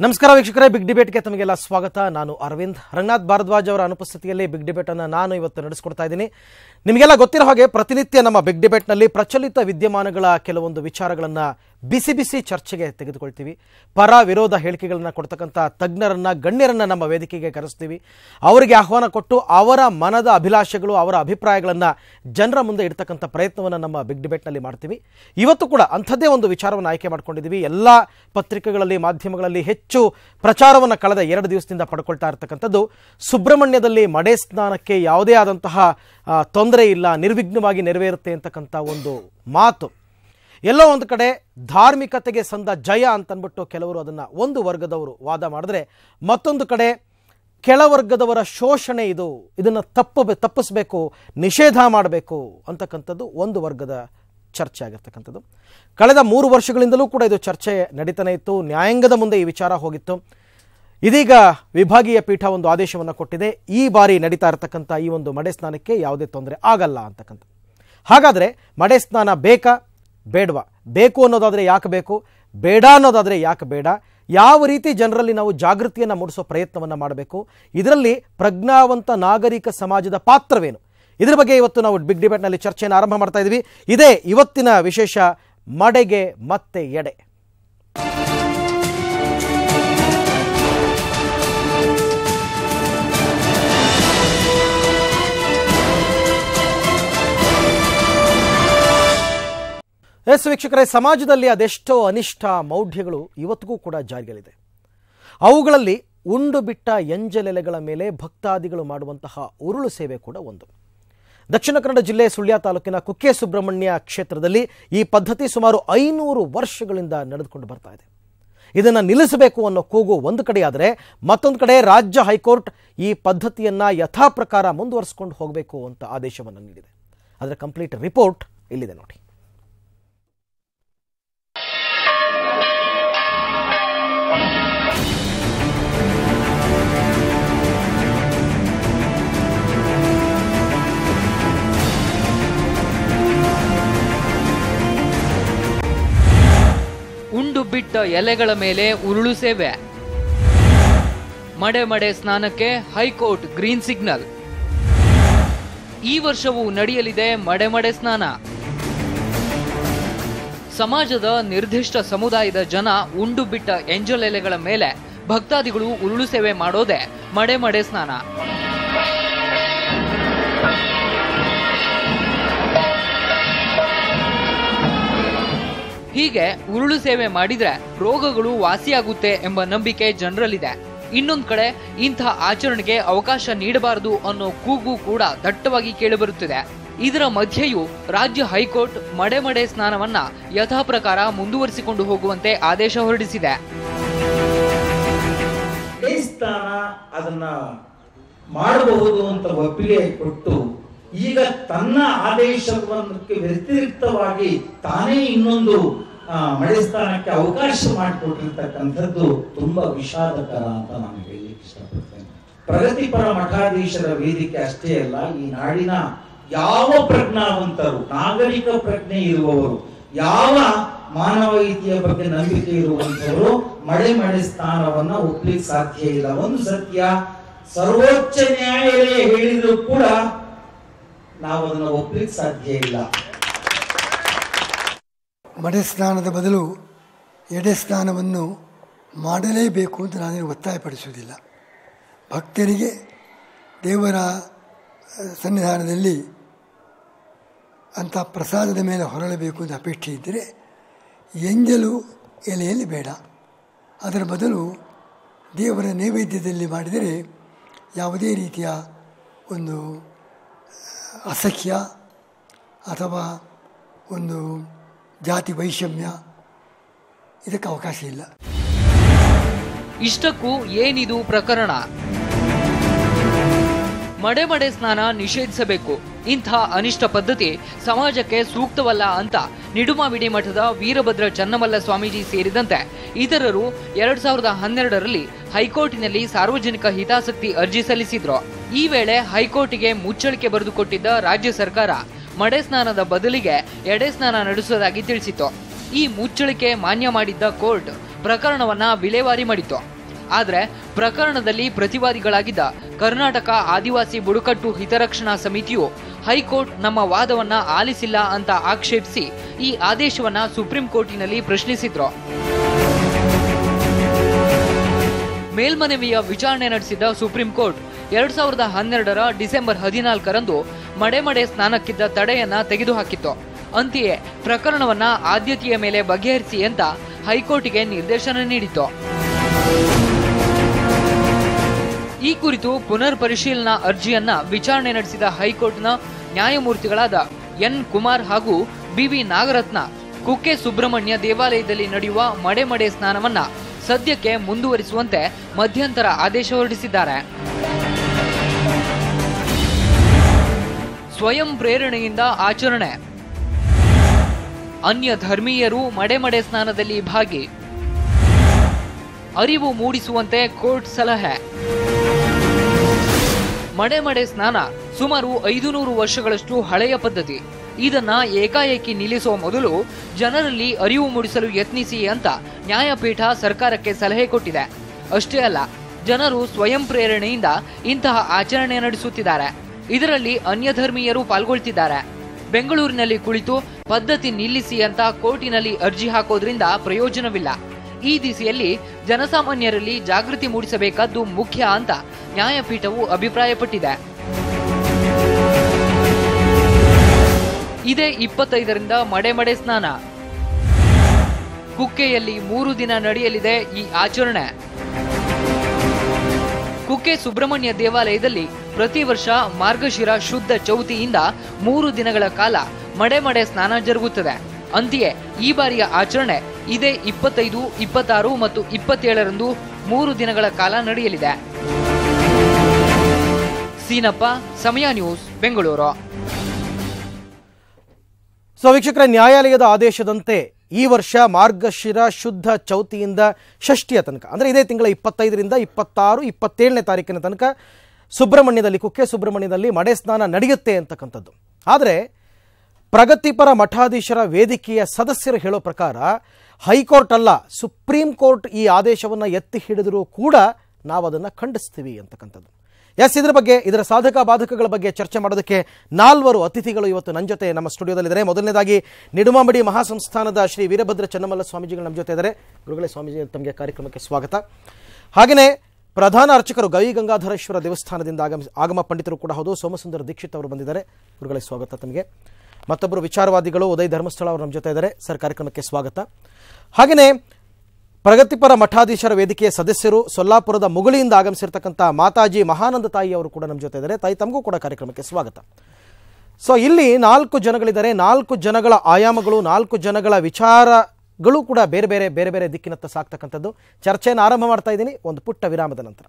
ನಮಸ್ಕಾರ ವೀಕ್ಷಕರೇ, ಬಿಗ್ ಡಿಬೇಟ್ಗೆ ತಮಗೆಲ್ಲ ಸ್ವಾಗತ. ನಾನು ಅರವಿಂದ್. ರಂಗನಾಥ್ ಭಾರದ್ವಾಜ್ ಅವರ ಅನುಪಸ್ಥಿತಿಯಲ್ಲಿ ಬಿಗ್ ಡಿಬೇಟ್ ಅನ್ನು ನಾನು ಇವತ್ತು ನಡೆಸಿಕೊಡ್ತಾ ಇದ್ದೀನಿ. ನಿಮಗೆಲ್ಲ ಗೊತ್ತಿರೋ ಹಾಗೆ ಪ್ರತಿನಿತ್ಯ ನಮ್ಮ ಬಿಗ್ ಡಿಬೇಟ್ನಲ್ಲಿ ಪ್ರಚಲಿತ ವಿದ್ಯಮಾನಗಳ ಕೆಲವೊಂದು ವಿಚಾರಗಳನ್ನು ಬಿಸಿ ಬಿಸಿ ಚರ್ಚೆಗೆ ತೆಗೆದುಕೊಳ್ತೀವಿ. ಪರ ವಿರೋಧ ಹೇಳಿಕೆಗಳನ್ನು ಕೊಡ್ತಕ್ಕಂಥ ತಜ್ಞರನ್ನ ಗಣ್ಯರನ್ನ ನಮ್ಮ ವೇದಿಕೆಗೆ ಕರೆಸ್ತೀವಿ. ಅವರಿಗೆ ಆಹ್ವಾನ ಕೊಟ್ಟು ಅವರ ಮನದ ಅಭಿಲಾಷೆಗಳು, ಅವರ ಅಭಿಪ್ರಾಯಗಳನ್ನು ಜನರ ಮುಂದೆ ಇಡ್ತಕ್ಕಂಥ ಪ್ರಯತ್ನವನ್ನು ನಮ್ಮ ಬಿಗ್ ಡಿಬೇಟ್ನಲ್ಲಿ ಮಾಡ್ತೀವಿ. ಇವತ್ತು ಕೂಡ ಅಂಥದ್ದೇ ಒಂದು ವಿಚಾರವನ್ನು ಆಯ್ಕೆ ಮಾಡ್ಕೊಂಡಿದ್ದೀವಿ. ಎಲ್ಲ ಪತ್ರಿಕೆಗಳಲ್ಲಿ, ಮಾಧ್ಯಮಗಳಲ್ಲಿ ಹೆಚ್ಚು ಪ್ರಚಾರವನ್ನು ಕಳೆದ 2 ದಿವಸದಿಂದ ಪಡ್ಕೊಳ್ತಾ ಇರತಕ್ಕಂಥದ್ದು ಸುಬ್ರಹ್ಮಣ್ಯದಲ್ಲಿ ಮಡೆ ಸ್ನಾನಕ್ಕೆ ಯಾವುದೇ ಆದಂತಹ ತೊಂದರೆ ಇಲ್ಲ, ನಿರ್ವಿಘ್ನವಾಗಿ ನೆರವೇರುತ್ತೆ ಅಂತಕ್ಕಂಥ ಒಂದು ಮಾತು. ಎಲ್ಲೋ ಒಂದು ಕಡೆ ಧಾರ್ಮಿಕತೆಗೆ ಸಂದ ಜಯ ಅಂತನ್ಬಿಟ್ಟು ಕೆಲವರು ಅದನ್ನು ಒಂದು ವರ್ಗದವರು ವಾದ ಮಾಡಿದ್ರೆ, ಮತ್ತೊಂದು ಕಡೆ ಕೆಳವರ್ಗದವರ ಶೋಷಣೆ ಇದನ್ನು ತಪ್ಪಿಸಬೇಕು, ನಿಷೇಧ ಮಾಡಬೇಕು ಅಂತಕ್ಕಂಥದ್ದು ಒಂದು ವರ್ಗದ ಚರ್ಚೆ ಆಗಿರ್ತಕ್ಕಂಥದ್ದು. ಕಳೆದ 3 ವರ್ಷಗಳಿಂದಲೂ ಕೂಡ ಇದು ಚರ್ಚೆ ನಡೀತಾನೆ ಇತ್ತು. ನ್ಯಾಯಾಂಗದ ಮುಂದೆ ಈ ವಿಚಾರ ಹೋಗಿತ್ತು. ಇದೀಗ ವಿಭಾಗೀಯ ಪೀಠ ಒಂದು ಆದೇಶವನ್ನು ಕೊಟ್ಟಿದೆ. ಈ ಬಾರಿ ನಡೀತಾ ಇರತಕ್ಕಂಥ ಈ ಒಂದು ಮಡೆ ಸ್ನಾನಕ್ಕೆ ಯಾವುದೇ ತೊಂದರೆ ಆಗಲ್ಲ ಅಂತಕ್ಕಂಥ. ಹಾಗಾದರೆ ಮಡೆ ಸ್ನಾನ ಬೇಕಾ ಬೇಡವಾ? ಬೇಕು ಅನ್ನೋದಾದರೆ ಯಾಕೆ ಬೇಕು, ಬೇಡ ಅನ್ನೋದಾದರೆ ಯಾಕೆ ಬೇಡ? ಯಾವ ರೀತಿ ಜನರಲ್ಲಿ ನಾವು ಜಾಗೃತಿಯನ್ನು ಮೂಡಿಸೋ ಪ್ರಯತ್ನವನ್ನು ಮಾಡಬೇಕು? ಇದರಲ್ಲಿ ಪ್ರಜ್ಞಾವಂತ ನಾಗರಿಕ ಸಮಾಜದ ಪಾತ್ರವೇನು? ಇದರ ಬಗ್ಗೆ ಇವತ್ತು ನಾವು ಬಿಗ್ ಡಿಬೇಟ್ನಲ್ಲಿ ಚರ್ಚೆಯನ್ನು ಆರಂಭ ಮಾಡ್ತಾ ಇದ್ದೀವಿ. ಇದೇ ಇವತ್ತಿನ ವಿಶೇಷ, ಮಡೆಗೆ ಮತ್ತೆ ಎಡೆ. ಎಸ್ ವೀಕ್ಷಕರೇ, ಸಮಾಜದಲ್ಲಿ ಅದೆಷ್ಟೋ ಅನಿಷ್ಟ ಮೌಢ್ಯಗಳು ಇವತ್ತಿಗೂ ಕೂಡ ಜಾರಿಯಲ್ಲಿದೆ. ಅವುಗಳಲ್ಲಿ ಉಂಡು ಬಿಟ್ಟ ಎಂಜಲೆಲೆಗಳ ಮೇಲೆ ಭಕ್ತಾದಿಗಳು ಮಾಡುವಂತಹ ಉರುಳು ಸೇವೆ ಕೂಡ ಒಂದು. ದಕ್ಷಿಣ ಕನ್ನಡ ಜಿಲ್ಲೆ ಸುಳ್ಯ ತಾಲೂಕಿನ ಕುಕ್ಕೆ ಸುಬ್ರಹ್ಮಣ್ಯ ಕ್ಷೇತ್ರದಲ್ಲಿ ಈ ಪದ್ಧತಿ ಸುಮಾರು 500 ವರ್ಷಗಳಿಂದ ನಡೆದುಕೊಂಡು ಬರ್ತಾ ಇದೆ. ಇದನ್ನು ನಿಲ್ಲಿಸಬೇಕು ಅನ್ನೋ ಕೂಗು ಒಂದು ಕಡೆಯಾದರೆ, ಮತ್ತೊಂದು ಕಡೆ ರಾಜ್ಯ ಹೈಕೋರ್ಟ್ ಈ ಪದ್ಧತಿಯನ್ನು ಯಥಾಪ್ರಕಾರ ಮುಂದುವರಿಸಿಕೊಂಡು ಹೋಗಬೇಕು ಅಂತ ಆದೇಶವನ್ನು ನೀಡಿದೆ. ಅದರ ಕಂಪ್ಲೀಟ್ ರಿಪೋರ್ಟ್ ಇಲ್ಲಿದೆ ನೋಡಿ. ಉಂಡು ಬಿಟ್ಟ ಎಲೆಗಳ ಮೇಲೆ ಉರುಳು ಸೇವೆ. ಮಡೆ ಸ್ನಾನಕ್ಕೆ ಹೈಕೋರ್ಟ್ ಗ್ರೀನ್ ಸಿಗ್ನಲ್. ಈ ವರ್ಷವೂ ನಡೆಯಲಿದೆ ಮಡೆ ಸ್ನಾನ. ಸಮಾಜದ ನಿರ್ದಿಷ್ಟ ಸಮುದಾಯದ ಜನ ಉಂಡು ಬಿಟ್ಟ ಎಂಜಲ್ ಎಲೆಗಳ ಮೇಲೆ ಭಕ್ತಾದಿಗಳು ಉರುಳು ಸೇವೆ ಮಾಡೋದೇ ಮಡೆ ಸ್ನಾನ. ಹೀಗೆ ಉರುಳು ಸೇವೆ ಮಾಡಿದ್ರೆ ರೋಗಗಳು ವಾಸಿಯಾಗುತ್ತೆ ಎಂಬ ನಂಬಿಕೆ ಜನರಲ್ಲಿದೆ. ಇನ್ನೊಂದು ಕಡೆ ಇಂಥ ಆಚರಣೆಗೆ ಅವಕಾಶ ನೀಡಬಾರದು ಅನ್ನೋ ಕೂಗು ಕೂಡ ದಟ್ಟವಾಗಿ ಕೇಳಿಬರುತ್ತಿದೆ. ಇದರ ಮಧ್ಯೆಯೂ ರಾಜ್ಯ ಹೈಕೋರ್ಟ್ ಮಡೆ ಸ್ನಾನವನ್ನ ಯಥಾಪ್ರಕಾರ ಮುಂದುವರಿಸಿಕೊಂಡು ಹೋಗುವಂತೆ ಆದೇಶ ಹೊರಡಿಸಿದೆ. ಅದನ್ನ ಮಾಡಬಹುದು ಅಂತ ಒಪ್ಪಿಗೆ ಕೊಟ್ಟು ಈಗ ತನ್ನ ಆದೇಶಕ್ಕೆ ವ್ಯತಿರಿಕ್ತವಾಗಿ ತಾನೇ ಇನ್ನೊಂದು ಮಡೆ ಸ್ನಾನಕ್ಕೆ ಅವಕಾಶ ಮಾಡಿಕೊಟ್ಟಿರ್ತಕ್ಕಂಥದ್ದು ತುಂಬಾ ವಿಷಾದಕರ ಅಂತ ನಾನು ಹೇಳಲಿಕ್ಕೆ ಇಷ್ಟಪಡ್ತೇನೆ. ಪ್ರಗತಿಪರ ಮಠಾಧೀಶರ ವೇದಿಕೆ ಅಷ್ಟೇ ಅಲ್ಲ, ಈ ನಾಡಿನ ಯಾವ ಪ್ರಜ್ಞಾವಂತರು, ನಾಗರಿಕ ಪ್ರಜ್ಞೆ ಇರುವವರು, ಯಾವ ಮಾನವೀಯತೆಯ ಬಗ್ಗೆ ನಂಬಿಕೆ ಇರುವಂತವರು ಮಡೆ ಸ್ನಾನವನ್ನ ಒಪ್ಲಿಕ್ಕೆ ಸಾಧ್ಯ ಇಲ್ಲ. ಒಂದು ಸತ್ಯ, ಸರ್ವೋಚ್ಚ ನ್ಯಾಯಾಲಯ ಹೇಳಿದ್ರು ಕೂಡ ನಾವು ಅದನ್ನು ಒಪ್ಪಲಿಕ್ಕೆ ಸಾಧ್ಯ ಇಲ್ಲ. ಮಡೆ ಸ್ನಾನದ ಬದಲು ಎಡೆ ಸ್ನಾನವನ್ನು ಮಾಡಲೇಬೇಕು ಅಂತ ನಾನೇನು ಒತ್ತಾಯಪಡಿಸುವುದಿಲ್ಲ. ಭಕ್ತರಿಗೆ ದೇವರ ಸನ್ನಿಧಾನದಲ್ಲಿ ಅಂಥ ಪ್ರಸಾದದ ಮೇಲೆ ಹೊರಳಬೇಕು ಅಂತ ಅಪೇಕ್ಷೆ ಇದ್ದರೆ ಎಂಜಲು ಎಲೆಯಲ್ಲಿ ಬೇಡ, ಅದರ ಬದಲು ದೇವರ ನೈವೇದ್ಯದಲ್ಲಿ ಮಾಡಿದರೆ ಯಾವುದೇ ರೀತಿಯ ಒಂದು ಅಸಖ್ಯ ಅಥವಾ ಒಂದು ಜಾತಿ ವೈಷಮ್ಯ ಇದಕ್ಕೆ ಅವಕಾಶ ಇಲ್ಲ. ಇಷ್ಟಕ್ಕೂ ಏನಿದು ಪ್ರಕರಣ? ಮಡೆ ಸ್ನಾನ ನಿಷೇಧಿಸಬೇಕು, ಇಂಥ ಅನಿಷ್ಟ ಪದ್ಧತಿ ಸಮಾಜಕ್ಕೆ ಸೂಕ್ತವಲ್ಲ ಅಂತ ನಿಡುಮಾವಿಡಿ ಮಠದ ವೀರಭದ್ರ ಚನ್ನಮಲ್ಲ ಸ್ವಾಮೀಜಿ ಸೇರಿದಂತೆ ಇತರರು 2012ರಲ್ಲಿ ಹೈಕೋರ್ಟಿನಲ್ಲಿ ಸಾರ್ವಜನಿಕ ಹಿತಾಸಕ್ತಿ ಅರ್ಜಿ ಸಲ್ಲಿಸಿದ್ರು. ಈ ವೇಳೆ ಹೈಕೋರ್ಟಿಗೆ ಮುಚ್ಚಳಿಕೆ ಬರೆದುಕೊಟ್ಟಿದ್ದ ರಾಜ್ಯ ಸರ್ಕಾರ ಮಡೆ ಸ್ನಾನದ ಬದಲಿಗೆ ಎಡೆ ಸ್ನಾನ ನಡೆಸುವುದಾಗಿ ತಿಳಿಸಿತು. ಈ ಮುಚ್ಚಳಿಕೆ ಮಾನ್ಯ ಮಾಡಿದ್ದ ಕೋರ್ಟ್ ಪ್ರಕರಣವನ್ನ ವಿಲೇವಾರಿ ಮಾಡಿತು. ಆದರೆ ಪ್ರಕರಣದಲ್ಲಿ ಪ್ರತಿವಾದಿಗಳಾಗಿದ್ದ ಕರ್ನಾಟಕ ಆದಿವಾಸಿ ಬುಡಕಟ್ಟು ಹಿತರಕ್ಷಣಾ ಸಮಿತಿಯು ಹೈಕೋರ್ಟ್ ನಮ್ಮ ವಾದವನ್ನ ಆಲಿಸಿಲ್ಲ ಅಂತ ಆಕ್ಷೇಪಿಸಿ ಈ ಆದೇಶವನ್ನ ಸುಪ್ರೀಂ ಕೋರ್ಟಿನಲ್ಲಿ ಪ್ರಶ್ನಿಸಿದ್ರು. ಮೇಲ್ಮನವಿಯ ವಿಚಾರಣೆ ನಡೆಸಿದ ಸುಪ್ರೀಂ ಕೋರ್ಟ್ 2012 ಡಿಸೆಂಬರ್ 14ರಂದು ಮಡೆ ಸ್ನಾನಕ್ಕಿದ್ದ ತಡೆಯನ್ನ ತೆಗೆದುಹಾಕಿತ್ತು. ಅಂತೆಯೇ ಪ್ರಕರಣವನ್ನ ಆದ್ಯತೆಯ ಮೇಲೆ ಬಗೆಹರಿಸಿ ಅಂತ ಹೈಕೋರ್ಟ್ಗೆ ನಿರ್ದೇಶನ ನೀಡಿತು. ಈ ಕುರಿತು ಪುನರ್ ಪರಿಶೀಲನಾ ಅರ್ಜಿಯನ್ನ ವಿಚಾರಣೆ ನಡೆಸಿದ ಹೈಕೋರ್ಟ್ನ ನ್ಯಾಯಮೂರ್ತಿಗಳಾದ ಎನ್ ಕುಮಾರ್ ಹಾಗೂ ಬಿವಿ ನಾಗರತ್ನ ಕುಕ್ಕೆ ಸುಬ್ರಹ್ಮಣ್ಯ ದೇವಾಲಯದಲ್ಲಿ ನಡೆಯುವ ಮಡೆ ಸ್ನಾನವನ್ನ ಸದ್ಯಕ್ಕೆ ಮುಂದುವರಿಸುವಂತೆ ಮಧ್ಯಂತರ ಆದೇಶ ಹೊರಡಿಸಿದ್ದಾರೆ. ಸ್ವಯಂ ಪ್ರೇರಣೆಯಿಂದ ಆಚರಣೆ, ಅನ್ಯ ಧರ್ಮೀಯರು ಮಡೆ ಸ್ನಾನದಲ್ಲಿ ಭಾಗಿ, ಅರಿವು ಮೂಡಿಸುವಂತೆ ಕೋರ್ಟ್ ಸಲಹೆ. ಮಡೆ ಸ್ನಾನ ಸುಮಾರು 500 ವರ್ಷಗಳಷ್ಟು ಹಳೆಯ ಪದ್ಧತಿ. ಇದನ್ನ ಏಕಾಏಕಿ ನಿಲ್ಲಿಸುವ ಮೊದಲು ಜನರಲ್ಲಿ ಅರಿವು ಮೂಡಿಸಲು ಯತ್ನಿಸಿ ಅಂತ ನ್ಯಾಯಪೀಠ ಸರ್ಕಾರಕ್ಕೆ ಸಲಹೆ ಕೊಟ್ಟಿದೆ. ಅಷ್ಟೇ ಅಲ್ಲ, ಜನರು ಸ್ವಯಂ ಪ್ರೇರಣೆಯಿಂದ ಇಂತಹ ಆಚರಣೆ ನಡೆಸುತ್ತಿದ್ದಾರೆ. ಇದರಲ್ಲಿ ಅನ್ಯ ಧರ್ಮೀಯರು ಪಾಲ್ಗೊಳ್ತಿದ್ದಾರೆ. ಬೆಂಗಳೂರಿನಲ್ಲಿ ಕುಳಿತು ಪದ್ಧತಿ ನಿಲ್ಲಿಸಿ ಅಂತ ಕೋರ್ಟಿನಲ್ಲಿ ಅರ್ಜಿ ಹಾಕೋದ್ರಿಂದ ಪ್ರಯೋಜನವಿಲ್ಲ. ಈ ದಿಸೆಯಲ್ಲಿ ಜನಸಾಮಾನ್ಯರಲ್ಲಿ ಜಾಗೃತಿ ಮೂಡಿಸಬೇಕಾದ್ದು ಮುಖ್ಯ ಅಂತ ನ್ಯಾಯಪೀಠವು ಅಭಿಪ್ರಾಯಪಟ್ಟಿದೆ. ಇದೇ 25ರಿಂದ ಮಡೆ ಸ್ನಾನ. ಕುಕ್ಕೆಯಲ್ಲಿ 3 ದಿನ ನಡೆಯಲಿದೆ ಈ ಆಚರಣೆ. ಕುಕ್ಕೆ ಸುಬ್ರಹ್ಮಣ್ಯ ದೇವಾಲಯದಲ್ಲಿ ಪ್ರತಿ ವರ್ಷ ಮಾರ್ಗಶಿರ ಶುದ್ಧ ಚೌತಿಯಿಂದ 3 ದಿನಗಳ ಕಾಲ ಮಡೆ ಸ್ನಾನ ಜರುಗುತ್ತದೆ. ಅಂತೆಯೇ ಈ ಬಾರಿಯ ಆಚರಣೆ ಇದೇ 25, 26 ಮತ್ತು 27ರಂದು 3 ದಿನಗಳ ಕಾಲ ನಡೆಯಲಿದೆ. ಸೀನಪ್ಪ, ಸಮಯ ನ್ಯೂಸ್, ಬೆಂಗಳೂರು. ಸೊ ವೀಕ್ಷಕರೇ, ನ್ಯಾಯಾಲಯದ ಆದೇಶದಂತೆ ಈ ವರ್ಷ ಮಾರ್ಗಶಿರ ಶುದ್ಧ ಚೌತಿಯಿಂದ ಷಷ್ಠಿಯ ತನಕ, ಅಂದರೆ ಇದೇ ತಿಂಗಳ 25ರಿಂದ 26, 27ನೇ ತಾರೀಕಿನ ತನಕ ಸುಬ್ರಹ್ಮಣ್ಯದಲ್ಲಿ, ಕುಕ್ಕೆ ಸುಬ್ರಹ್ಮಣ್ಯದಲ್ಲಿ ಮಡೆ ಸ್ನಾನ ನಡೆಯುತ್ತೆ ಅಂತಕ್ಕಂಥದ್ದು. ಆದರೆ ಪ್ರಗತಿಪರ ಮಠಾಧೀಶರ ವೇದಿಕೆಯ ಸದಸ್ಯರು ಹೇಳೋ ಪ್ರಕಾರ ಹೈಕೋರ್ಟ್ ಅಲ್ಲ, ಸುಪ್ರೀಂ ಕೋರ್ಟ್ ಈ ಆದೇಶವನ್ನು ಎತ್ತಿ ಹಿಡಿದರೂ ಕೂಡ ನಾವು ಅದನ್ನು ಖಂಡಿಸ್ತೀವಿ ಅಂತಕ್ಕಂಥದ್ದು. ಇದ್ರ ಬಗ್ಗೆ, ಇದರ ಸಾಧಕ ಬಾಧಕಗಳ ಬಗ್ಗೆ ಚರ್ಚೆ ಮಾಡೋದಕ್ಕೆ 4 ಅತಿಥಿಗಳು ಇವತ್ತು ನನ್ನ ಜೊತೆ ನಮ್ಮ ಸ್ಟುಡಿಯೋದಲ್ಲಿದ್ದಾರೆ. ಮೊದಲನೇದಾಗಿ ನಿಡುಮಾಮಿಡಿ ಮಹಾಸಂಸ್ಥಾನದ ಶ್ರೀ ವೀರಭದ್ರ ಚನ್ನಮಲ್ಲ ಸ್ವಾಮೀಜಿಗಳು ನಮ್ಮ ಜೊತೆ ಇದ್ದಾರೆ. ಗುರುಗಳೇ, ಸ್ವಾಮೀಜಿ ತಮಗೆ ಕಾರ್ಯಕ್ರಮಕ್ಕೆ ಸ್ವಾಗತ. ಹಾಗೆಯೇ ಪ್ರಧಾನ ಅರ್ಚಕರು ಗವಿ ಗಂಗಾಧರೇಶ್ವರ ದೇವಸ್ಥಾನದಿಂದ ಆಗಮ ಪಂಡಿತರು ಕೂಡ ಹೌದು, ಸೋಮಸುಂದರ ದೀಕ್ಷಿತ್ ಅವರು ಬಂದಿದ್ದಾರೆ. ಗುರುಗಳೇ, ಸ್ವಾಗತ ತಮಗೆ. ಮತ್ತೊಬ್ಬರು ವಿಚಾರವಾದಿಗಳು ಉದಯ್ ಧರ್ಮಸ್ಥಳ ಅವರು ನಮ್ಮ ಜೊತೆ ಇದ್ದಾರೆ. ಸರ್, ಕಾರ್ಯಕ್ರಮಕ್ಕೆ ಸ್ವಾಗತ. ಹಾಗೆಯೇ ಪ್ರಗತಿಪರ ಮಠಾಧೀಶರ ವೇದಿಕೆಯ ಸದಸ್ಯರು ಸೊಲ್ಲಾಪುರದ ಮುಗುಳಿಯಿಂದ ಆಗಮಿಸಿರ್ತಕ್ಕಂಥ ಮಾತಾಜಿ ಮಹಾನಂದ ತಾಯಿ ಅವರು ಕೂಡ ನಮ್ಮ ಜೊತೆ ಇದ್ದಾರೆ. ತಾಯಿ, ತಮಗೂ ಕೂಡ ಕಾರ್ಯಕ್ರಮಕ್ಕೆ ಸ್ವಾಗತ. ಸೊ ಇಲ್ಲಿ 4 ಜನಗಳಿದ್ದಾರೆ. 4 ಜನಗಳ ಆಯಾಮಗಳು, 4 ಜನಗಳ ವಿಚಾರಗಳು ಕೂಡ ಬೇರೆ ಬೇರೆ ದಿಕ್ಕಿನತ್ತ ಸಾಕ್ತಕ್ಕಂಥದ್ದು. ಚರ್ಚೆಯನ್ನು ಆರಂಭ ಮಾಡ್ತಾ ಇದ್ದೀನಿ ಒಂದು ಪುಟ್ಟ ವಿರಾಮದ ನಂತರ.